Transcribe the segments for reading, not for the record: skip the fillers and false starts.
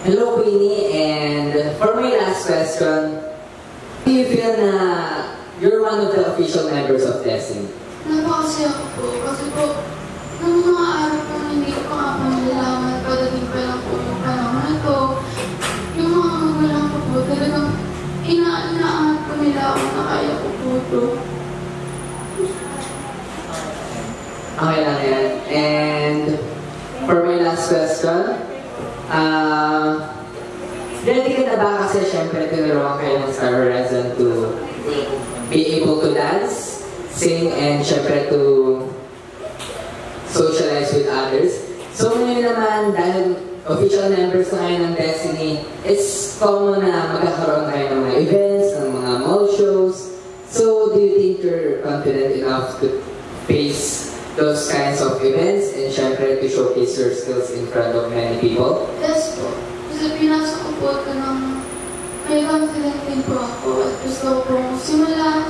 Hello, Queenie, and for my last question, do you feel na you're one of the official members of Destiny? Napakasaya ko po, kasi po, nung mga araw po hindi ko pa nalalaman, padating pa lang po yung panahon na to, yung mga magulang ko po, talagang inaangat po nila ako na kaya ko po ito. Okay lang yan. And for my last question, ready ka na ba kasi syempre tinuruan kayo ng Star Horizon to be able to dance, sing, and syempre to socialize with others. So ngayon naman, dahil official members na kayo ng Destiny, it's common na magkakaroon kayo ng mga events, ng mga mall shows. So do you think you're confident enough to face those kinds of events and syempre to showcase your skills in front of many people? Yes po. Kasi pinasok ko po ito ng may confident din po ako at gusto ko pong simula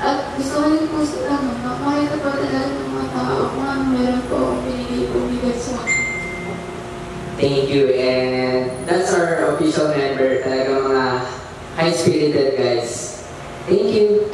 at gusto ko rin po sa makita pa talaga ng mga tao kung ano meron po akong pinigay sa akin. Thank you, and that's our official member, talaga mga high-spirited guys. Thank you.